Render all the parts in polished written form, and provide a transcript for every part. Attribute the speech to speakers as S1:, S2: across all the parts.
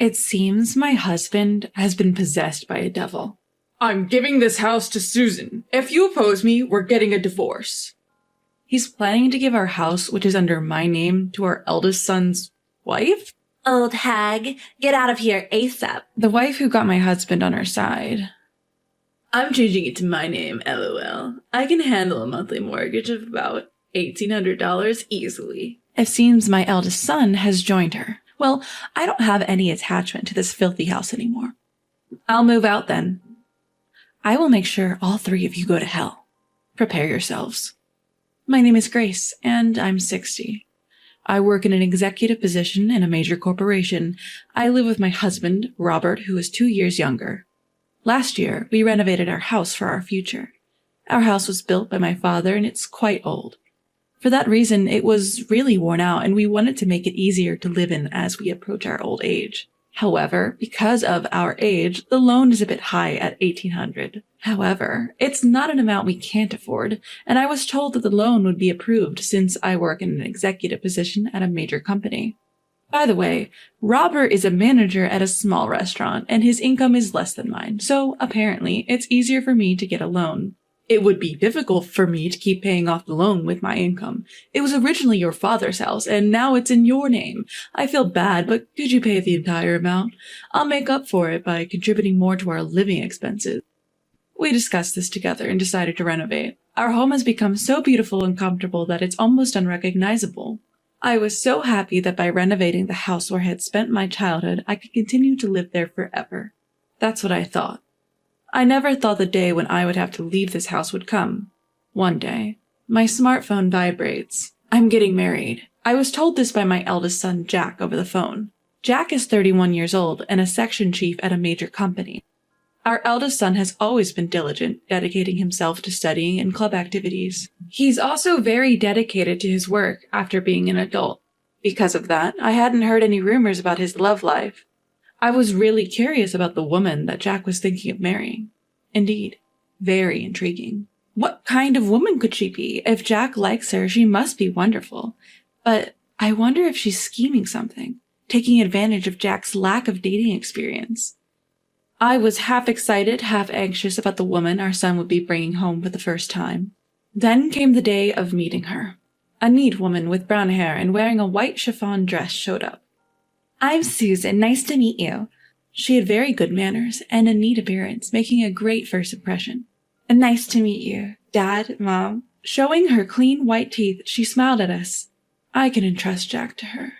S1: It seems my husband has been possessed by a devil. I'm giving this house to Susan. If you oppose me, we're getting a divorce. He's planning to give our house, which is under my name, to our eldest son's wife?
S2: Old hag, get out of here ASAP.
S1: The wife who got my husband on her side. I'm changing it to my name, LOL. I can handle a monthly mortgage of about $1,800 easily. It seems my eldest son has joined her. Well, I don't have any attachment to this filthy house anymore. I'll move out then. I will make sure all three of you go to hell. Prepare yourselves. My name is Grace, and I'm 60. I work in an executive position in a major corporation. I live with my husband, Robert, who is 2 years younger. Last year, we renovated our house for our future. Our house was built by my father, and it's quite old. For that reason, it was really worn out, and we wanted to make it easier to live in as we approach our old age. However, because of our age, the loan is a bit high at $1,800. However, it's not an amount we can't afford, and I was told that the loan would be approved since I work in an executive position at a major company. By the way, Robert is a manager at a small restaurant, and his income is less than mine, so apparently it's easier for me to get a loan. It would be difficult for me to keep paying off the loan with my income. It was originally your father's house, and now it's in your name. I feel bad, but could you pay the entire amount? I'll make up for it by contributing more to our living expenses. We discussed this together and decided to renovate. Our home has become so beautiful and comfortable that it's almost unrecognizable. I was so happy that by renovating the house where I had spent my childhood, I could continue to live there forever. That's what I thought. I never thought the day when I would have to leave this house would come. One day, my smartphone vibrates. I'm getting married. I was told this by my eldest son, Jack, over the phone. Jack is 31 years old and a section chief at a major company. Our eldest son has always been diligent, dedicating himself to studying and club activities. He's also very dedicated to his work after being an adult. Because of that, I hadn't heard any rumors about his love life. I was really curious about the woman that Jack was thinking of marrying. Indeed, very intriguing. What kind of woman could she be? If Jack likes her, she must be wonderful. But I wonder if she's scheming something, taking advantage of Jack's lack of dating experience. I was half excited, half anxious about the woman our son would be bringing home for the first time. Then came the day of meeting her. A neat woman with brown hair and wearing a white chiffon dress showed up. I'm Susan. Nice to meet you. She had very good manners and a neat appearance, making a great first impression. Nice to meet you, Dad, Mom. Showing her clean white teeth, she smiled at us. I can entrust Jack to her.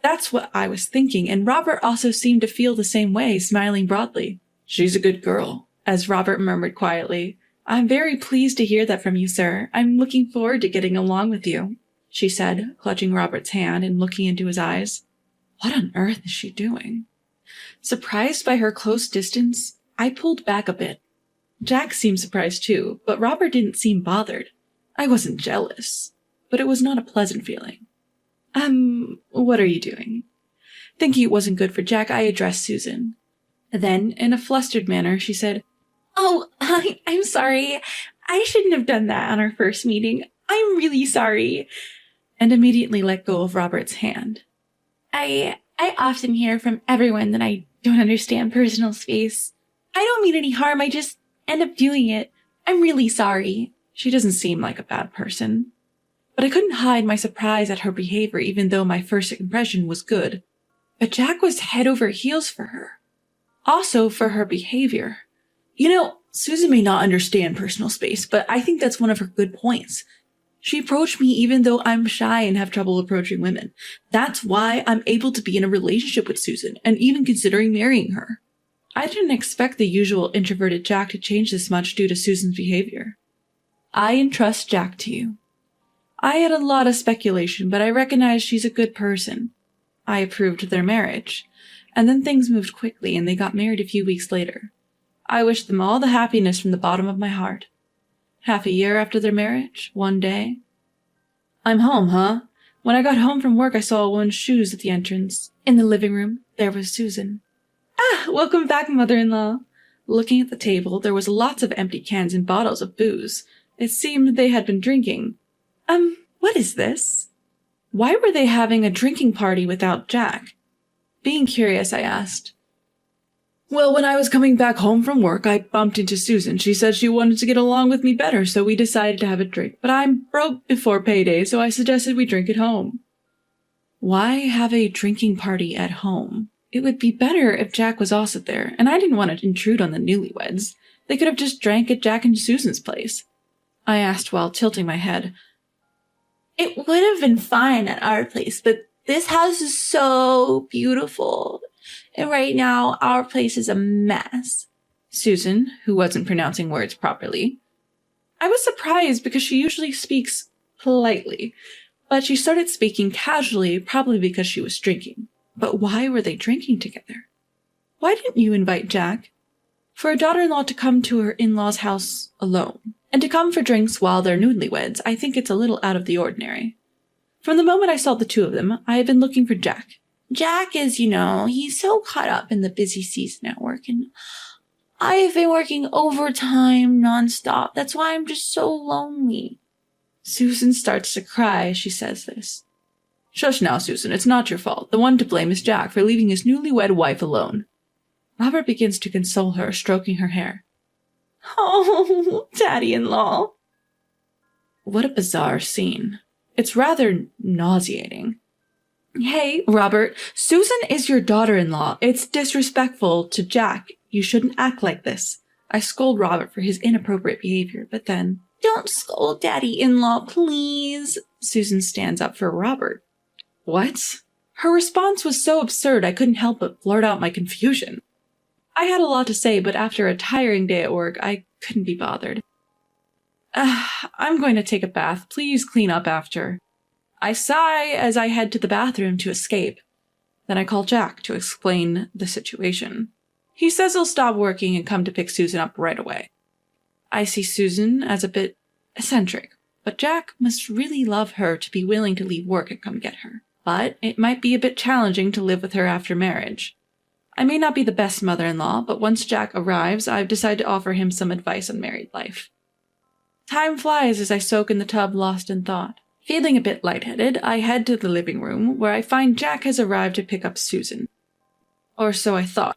S1: That's what I was thinking, and Robert also seemed to feel the same way, smiling broadly. She's a good girl, as Robert murmured quietly. I'm very pleased to hear that from you, sir. I'm looking forward to getting along with you, she said, clutching Robert's hand and looking into his eyes. What on earth is she doing? Surprised by her close distance, I pulled back a bit. Jack seemed surprised too, but Robert didn't seem bothered. I wasn't jealous, but it was not a pleasant feeling. What are you doing? Thinking it wasn't good for Jack, I addressed Susan. Then, in a flustered manner, she said, Oh, I'm sorry. I shouldn't have done that on our first meeting. I'm really sorry. And immediately let go of Robert's hand. I often hear from everyone that I don't understand personal space. I don't mean any harm, I just end up doing it. I'm really sorry. She doesn't seem like a bad person. But I couldn't hide my surprise at her behavior even though my first impression was good. But Jack was head over heels for her. Also for her behavior. You know, Susan may not understand personal space, but I think that's one of her good points. She approached me even though I'm shy and have trouble approaching women. That's why I'm able to be in a relationship with Susan and even considering marrying her. I didn't expect the usual introverted Jack to change this much due to Susan's behavior. I entrust Jack to you. I had a lot of speculation, but I recognized she's a good person. I approved their marriage. And then things moved quickly and they got married a few weeks later. I wished them all the happiness from the bottom of my heart. Half a year after their marriage, one day. I'm home, huh? When I got home from work, I saw a woman's shoes at the entrance. In the living room, there was Susan. Welcome back, mother-in-law. Looking at the table, there was lots of empty cans and bottles of booze. It seemed they had been drinking. What is this? Why were they having a drinking party without Jack? Being curious, I asked, "Well, when I was coming back home from work, I bumped into Susan. She said she wanted to get along with me better, so we decided to have a drink. But I'm broke before payday, so I suggested we drink at home." Why have a drinking party at home? It would be better if Jack was also there, and I didn't want to intrude on the newlyweds. They could have just drank at Jack and Susan's place. I asked while tilting my head.
S2: It would have been fine at our place, but this house is so beautiful. And right now, our place is a mess.
S1: Susan, who wasn't pronouncing words properly. I was surprised because she usually speaks politely, but she started speaking casually, probably because she was drinking. But why were they drinking together? Why didn't you invite Jack? For a daughter-in-law to come to her in-law's house alone, and to come for drinks while they're newlyweds, I think it's a little out of the ordinary. From the moment I saw the two of them, I had been looking for Jack.
S2: Jack is, he's so caught up in the busy season at work, and I've been working overtime nonstop. That's why I'm just so lonely.
S1: Susan starts to cry as she says this. Shush now, Susan. It's not your fault. The one to blame is Jack for leaving his newlywed wife alone. Robert begins to console her, stroking her hair.
S2: Oh, Daddy-in-law.
S1: What a bizarre scene. It's rather nauseating. Hey, Robert, Susan is your daughter-in-law. It's disrespectful to Jack. You shouldn't act like this. I scold Robert for his inappropriate behavior, but then...
S2: Don't scold Daddy-in-law, please.
S1: Susan stands up for Robert. What? Her response was so absurd I couldn't help but blurt out my confusion. I had a lot to say, but after a tiring day at work, I couldn't be bothered. I'm going to take a bath. Please clean up after. I sigh as I head to the bathroom to escape. Then I call Jack to explain the situation. He says he'll stop working and come to pick Susan up right away. I see Susan as a bit eccentric, but Jack must really love her to be willing to leave work and come get her. But it might be a bit challenging to live with her after marriage. I may not be the best mother-in-law, but once Jack arrives, I've decided to offer him some advice on married life. Time flies as I soak in the tub, lost in thought. Feeling a bit lightheaded, I head to the living room, where I find Jack has arrived to pick up Susan. Or so I thought.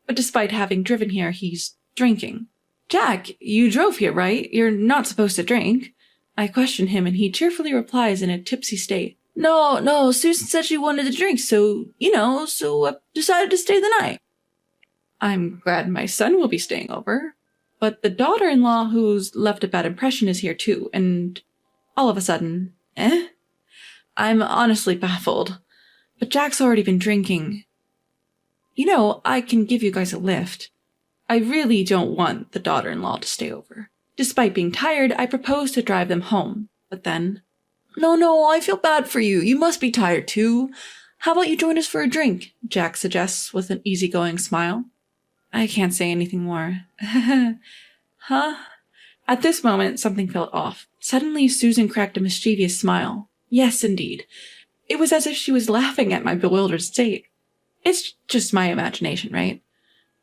S1: But despite having driven here, he's drinking. Jack, you drove here, right? You're not supposed to drink. I question him, and he cheerfully replies in a tipsy state. No, Susan said she wanted to drink, so I decided to stay the night. I'm glad my son will be staying over. But the daughter-in-law who's left a bad impression is here too, and all of a sudden, I'm honestly baffled. But Jack's already been drinking. I can give you guys a lift. I really don't want the daughter-in-law to stay over. Despite being tired, I propose to drive them home. But then... No, I feel bad for you. You must be tired too. How about you join us for a drink? Jack suggests with an easygoing smile. I can't say anything more. Huh? At this moment, something felt off. Suddenly, Susan cracked a mischievous smile. Yes, indeed. It was as if she was laughing at my bewildered state. It's just my imagination, right?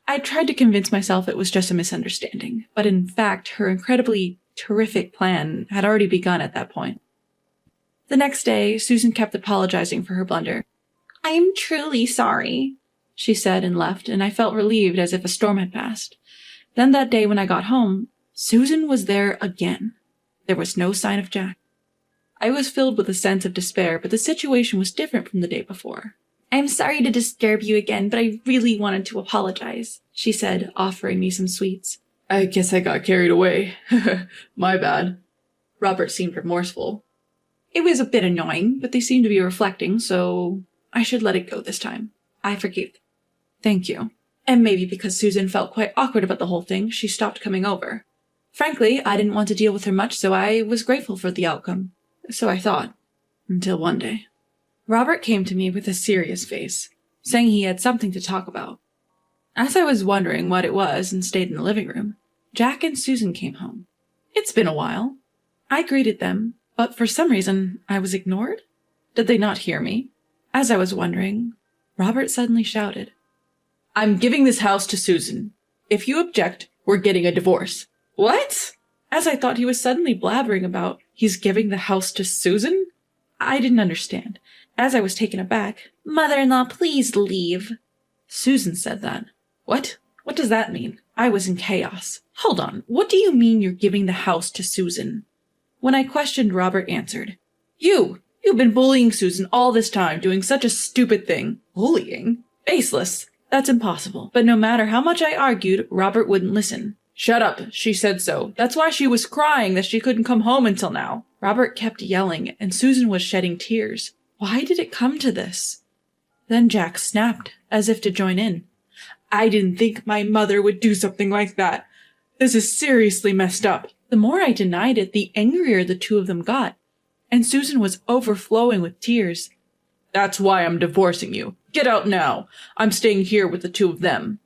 S1: I tried to convince myself it was just a misunderstanding, but in fact, her incredibly terrific plan had already begun at that point. The next day, Susan kept apologizing for her blunder.
S2: I'm truly sorry,
S1: she said and left, and I felt relieved as if a storm had passed. Then that day when I got home, Susan was there again. There was no sign of Jack. I was filled with a sense of despair, but the situation was different from the day before.
S2: I'm sorry to disturb you again, but I really wanted to apologize,
S1: she said, offering me some sweets. I guess I got carried away. My bad. Robert seemed remorseful. It was a bit annoying, but they seemed to be reflecting, so I should let it go this time. I forgave them. Thank you. And maybe because Susan felt quite awkward about the whole thing, she stopped coming over. Frankly, I didn't want to deal with her much, so I was grateful for the outcome. So I thought. Until one day. Robert came to me with a serious face, saying he had something to talk about. As I was wondering what it was and stayed in the living room, Jack and Susan came home. It's been a while. I greeted them, but for some reason I was ignored. Did they not hear me? As I was wondering, Robert suddenly shouted, I'm giving this house to Susan. If you object, we're getting a divorce. What? As I thought he was suddenly blabbering about he's giving the house to Susan? I didn't understand. As I was taken aback,
S2: Mother-in-law, please leave.
S1: Susan said that. What? What does that mean? I was in chaos. Hold on, what do you mean you're giving the house to Susan? When I questioned, Robert answered, You've been bullying Susan all this time, doing such a stupid thing. Bullying? Baseless. That's impossible. But no matter how much I argued, Robert wouldn't listen. Shut up, she said so. That's why she was crying that she couldn't come home until now. Robert kept yelling, and Susan was shedding tears. Why did it come to this? Then Jack snapped, as if to join in. I didn't think my mother would do something like that. This is seriously messed up. The more I denied it, the angrier the two of them got, and Susan was overflowing with tears. That's why I'm divorcing you. Get out now. I'm staying here with the two of them.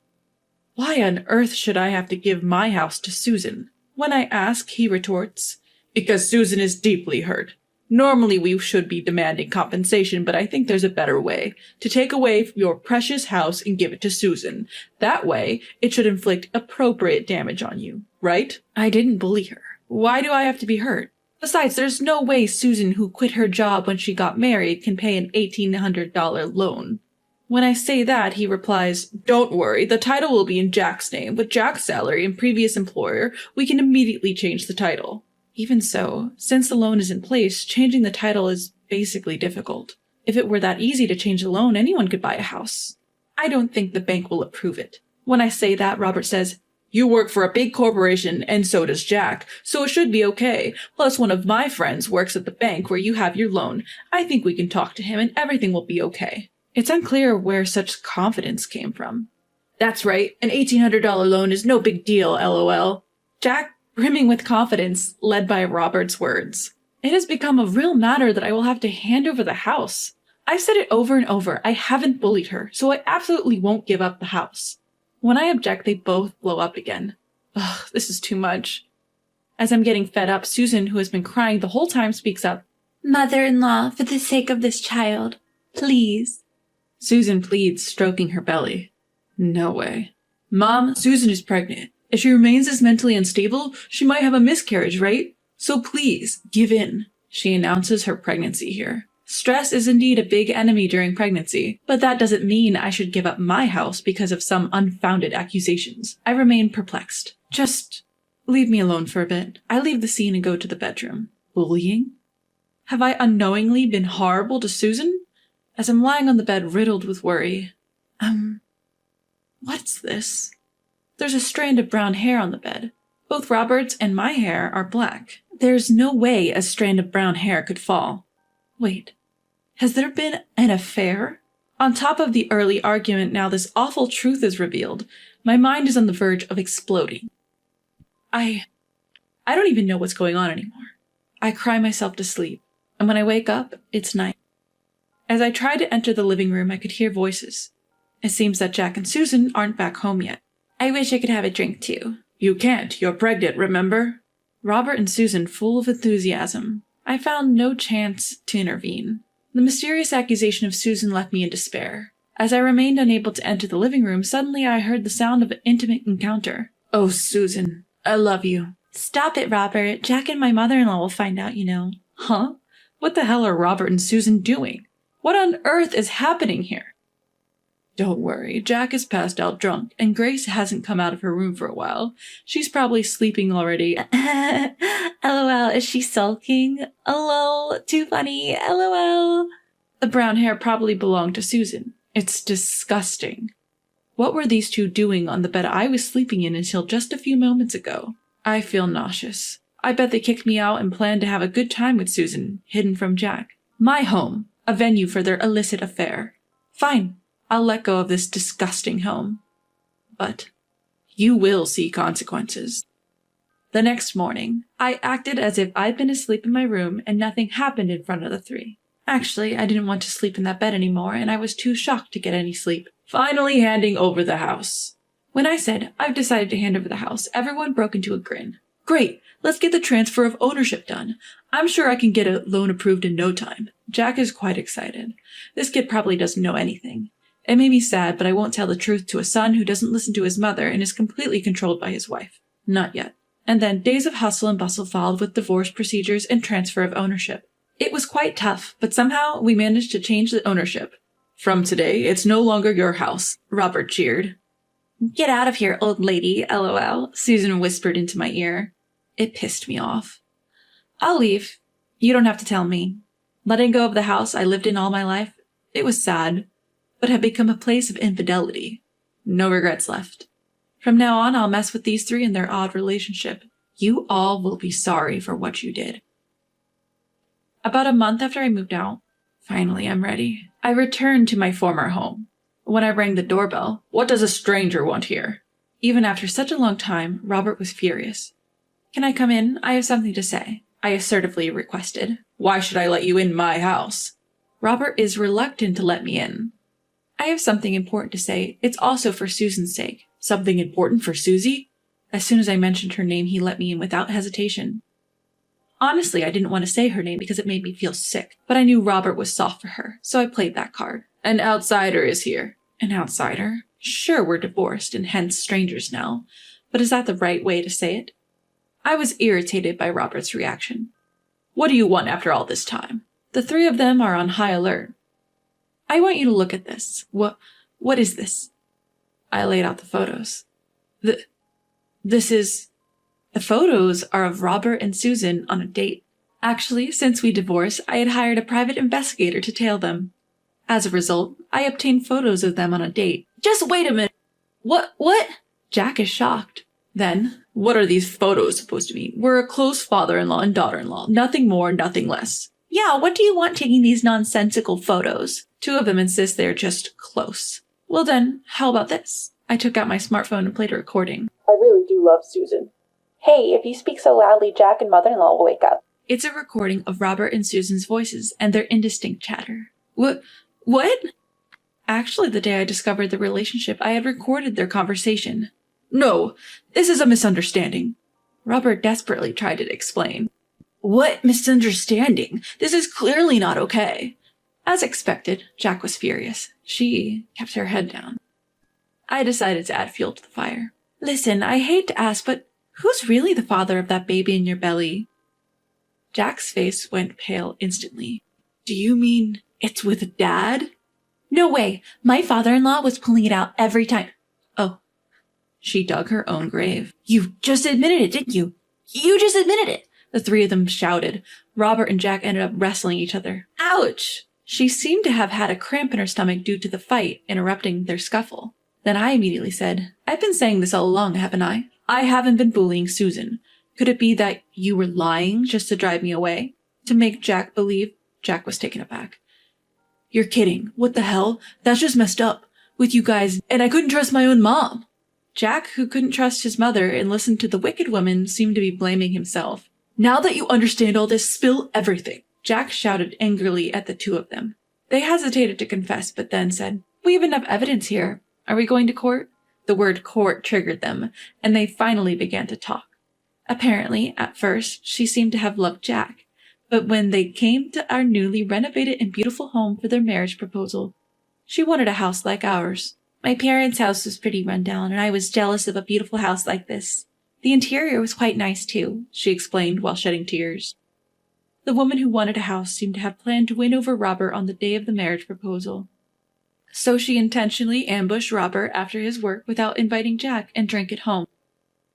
S1: Why on earth should I have to give my house to Susan? When I ask, he retorts, Because Susan is deeply hurt. Normally we should be demanding compensation, but I think there's a better way. To take away your precious house and give it to Susan. That way, it should inflict appropriate damage on you, right? I didn't bully her. Why do I have to be hurt? Besides, there's no way Susan, who quit her job when she got married, can pay an $1,800 loan. When I say that, he replies, Don't worry, the title will be in Jack's name. With Jack's salary and previous employer, we can immediately change the title. Even so, since the loan is in place, changing the title is basically difficult. If it were that easy to change the loan, anyone could buy a house. I don't think the bank will approve it. When I say that, Robert says, You work for a big corporation, and so does Jack, so it should be okay. Plus, one of my friends works at the bank where you have your loan. I think we can talk to him and everything will be okay. It's unclear where such confidence came from. That's right, an $1,800 loan is no big deal, LOL. Jack, brimming with confidence, led by Robert's words. It has become a real matter that I will have to hand over the house. I've said it over and over, I haven't bullied her, so I absolutely won't give up the house. When I object, they both blow up again. Ugh, this is too much. As I'm getting fed up, Susan, who has been crying the whole time, speaks up.
S2: Mother-in-law, for the sake of this child, please.
S1: Susan pleads, stroking her belly. No way. Mom, Susan is pregnant. If she remains as mentally unstable, she might have a miscarriage, right? So please, give in. She announces her pregnancy here. Stress is indeed a big enemy during pregnancy, but that doesn't mean I should give up my house because of some unfounded accusations. I remain perplexed. Just leave me alone for a bit. I leave the scene and go to the bedroom. Bullying? Have I unknowingly been horrible to Susan? As I'm lying on the bed riddled with worry. What's this? There's a strand of brown hair on the bed. Both Robert's and my hair are black. There's no way a strand of brown hair could fall. Wait, has there been an affair? On top of the early argument, now this awful truth is revealed. My mind is on the verge of exploding. I don't even know what's going on anymore. I cry myself to sleep, and when I wake up, it's night. As I try to enter the living room, I could hear voices. It seems that Jack and Susan aren't back home yet.
S2: I wish I could have a drink too.
S1: You can't. You're pregnant, remember? Robert and Susan, full of enthusiasm. I found no chance to intervene. The mysterious accusation of Susan left me in despair. As I remained unable to enter the living room, suddenly I heard the sound of an intimate encounter. Oh, Susan, I love you.
S2: Stop it, Robert. Jack and my mother-in-law will find out, you know.
S1: Huh? What the hell are Robert and Susan doing? What on earth is happening here? Don't worry, Jack is passed out drunk, and Grace hasn't come out of her room for a while. She's probably sleeping already.
S2: LOL, is she sulking? LOL, too funny, LOL.
S1: The brown hair probably belonged to Susan. It's disgusting. What were these two doing on the bed I was sleeping in until just a few moments ago? I feel nauseous. I bet they kicked me out and planned to have a good time with Susan, hidden from Jack. My home, a venue for their illicit affair. Fine. I'll let go of this disgusting home. But you will see consequences. The next morning, I acted as if I'd been asleep in my room and nothing happened in front of the three. Actually, I didn't want to sleep in that bed anymore, and I was too shocked to get any sleep. Finally handing over the house. When I said, I've decided to hand over the house, everyone broke into a grin. Great, let's get the transfer of ownership done. I'm sure I can get a loan approved in no time. Jack is quite excited. This kid probably doesn't know anything. It made me sad, but I won't tell the truth to a son who doesn't listen to his mother and is completely controlled by his wife. Not yet. And then days of hustle and bustle followed with divorce procedures and transfer of ownership. It was quite tough, but somehow we managed to change the ownership. From today, it's no longer your house, Robert cheered. Get out of here, old lady, LOL, Susan whispered into my ear. It pissed me off. I'll leave. You don't have to tell me. Letting go of the house I lived in all my life, it was sad, but had become a place of infidelity. No regrets left. From now on, I'll mess with these three and their odd relationship. You all will be sorry for what you did. About a month after I moved out, finally I'm ready, I returned to my former home. When I rang the doorbell, what does a stranger want here? Even after such a long time, Robert was furious. Can I come in? I have something to say, I assertively requested. Why should I let you in my house? Robert is reluctant to let me in. I have something important to say. It's also for Susan's sake. Something important for Susie? As soon as I mentioned her name, he let me in without hesitation. Honestly, I didn't want to say her name because it made me feel sick, but I knew Robert was soft for her, so I played that card. An outsider is here. An outsider? Sure, we're divorced and hence strangers now, but is that the right way to say it? I was irritated by Robert's reaction. What do you want after all this time? The three of them are on high alert. I want you to look at this. What is this? I laid out the photos. The photos are of Robert and Susan on a date. Actually, since we divorced, I had hired a private investigator to tail them. As a result, I obtained photos of them on a date. Just wait a minute. What? Jack is shocked. Then, what are these photos supposed to mean? We're a close father-in-law and daughter-in-law. Nothing more, nothing less. Yeah, what do you want taking these nonsensical photos? Two of them insist they're just close. Well then, how about this? I took out my smartphone and played a recording.
S3: I really do love Susan. Hey, if you speak so loudly, Jack and mother-in-law will wake up.
S1: It's a recording of Robert and Susan's voices and their indistinct chatter. What? Actually, the day I discovered the relationship, I had recorded their conversation. No, this is a misunderstanding. Robert desperately tried to explain. What misunderstanding? This is clearly not okay. As expected, Jack was furious. She kept her head down. I decided to add fuel to the fire. Listen, I hate to ask, but who's really the father of that baby in your belly? Jack's face went pale instantly. Do you mean it's with Dad? No way. My father-in-law was pulling it out every time. Oh. She dug her own grave. You just admitted it, didn't you? You just admitted it. The three of them shouted. Robert and Jack ended up wrestling each other. Ouch! She seemed to have had a cramp in her stomach due to the fight, interrupting their scuffle. Then I immediately said, I've been saying this all along, haven't I? I haven't been bullying Susan. Could it be that you were lying just to drive me away? To make Jack believe? Jack was taken aback. You're kidding. What the hell? That's just messed up. With you guys, and I couldn't trust my own mom. Jack, who couldn't trust his mother and listened to the wicked woman, seemed to be blaming himself. Now that you understand all this, spill everything. Jack shouted angrily at the two of them. They hesitated to confess, but then said, We have enough evidence here. Are we going to court? The word court triggered them, and they finally began to talk. Apparently, at first, she seemed to have loved Jack, but when they came to our newly renovated and beautiful home for their marriage proposal, she wanted a house like ours. My parents' house was pretty run down, and I was jealous of a beautiful house like this. The interior was quite nice, too, she explained while shedding tears. The woman who wanted a house seemed to have planned to win over Robert on the day of the marriage proposal. So she intentionally ambushed Robert after his work without inviting Jack and drank at home.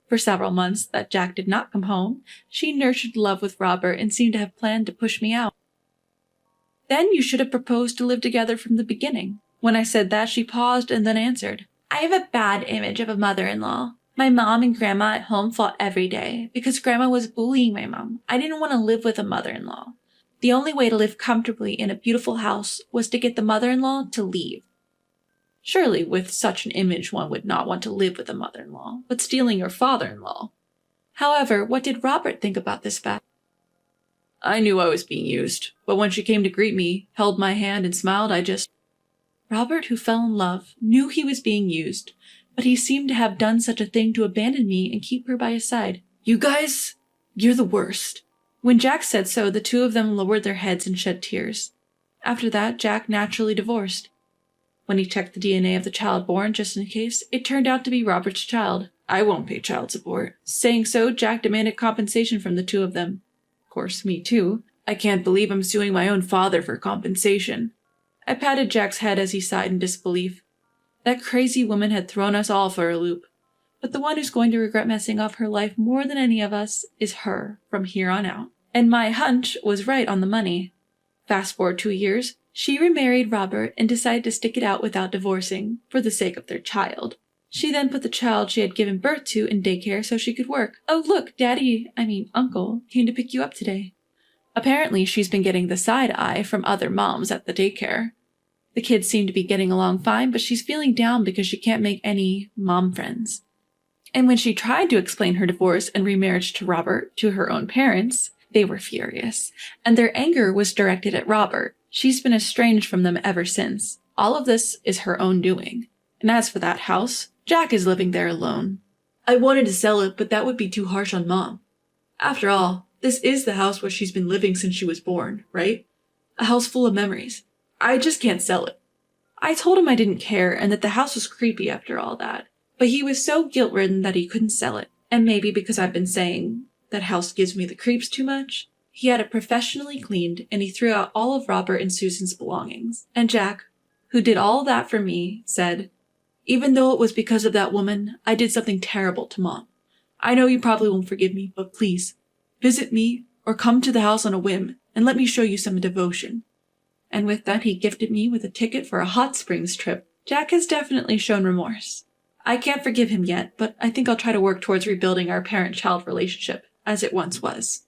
S1: For several months that Jack did not come home, she nurtured love with Robert and seemed to have planned to push me out. Then you should have proposed to live together from the beginning. When I said that, she paused and then answered, I have a bad image of a mother-in-law. My mom and grandma at home fought every day because grandma was bullying my mom. I didn't want to live with a mother-in-law. The only way to live comfortably in a beautiful house was to get the mother-in-law to leave. Surely, with such an image, one would not want to live with a mother-in-law, but stealing your father-in-law. However, what did Robert think about this fact? I knew I was being used, but when she came to greet me, held my hand and smiled, Robert, who fell in love, knew he was being used, but he seemed to have done such a thing to abandon me and keep her by his side. You guys, you're the worst. When Jack said so, the two of them lowered their heads and shed tears. After that, Jack naturally divorced. When he checked the DNA of the child born, just in case, it turned out to be Robert's child. I won't pay child support. Saying so, Jack demanded compensation from the two of them. Of course, me too. I can't believe I'm suing my own father for compensation. I patted Jack's head as he sighed in disbelief. That crazy woman had thrown us all for a loop. But the one who's going to regret messing up her life more than any of us is her from here on out. And my hunch was right on the money. Fast forward 2 years, she remarried Robert and decided to stick it out without divorcing, for the sake of their child. She then put the child she had given birth to in daycare so she could work. Oh look, Uncle, came to pick you up today. Apparently she's been getting the side eye from other moms at the daycare. The kids seem to be getting along fine, but she's feeling down because she can't make any mom friends. And when she tried to explain her divorce and remarriage to Robert to her own parents, they were furious, and their anger was directed at Robert. She's been estranged from them ever since. All of this is her own doing. And as for that house, Jack is living there alone. I wanted to sell it, but that would be too harsh on Mom. After all, this is the house where she's been living since she was born, right? A house full of memories. I just can't sell it. I told him I didn't care and that the house was creepy after all that. But he was so guilt-ridden that he couldn't sell it. And maybe because I've been saying that house gives me the creeps too much, he had it professionally cleaned and he threw out all of Robert and Susan's belongings. And Jack, who did all that for me, said, "Even though it was because of that woman, I did something terrible to Mom. I know you probably won't forgive me, but please, visit me or come to the house on a whim and let me show you some devotion." And with that, he gifted me with a ticket for a hot springs trip. Jack has definitely shown remorse. I can't forgive him yet, but I think I'll try to work towards rebuilding our parent-child relationship as it once was.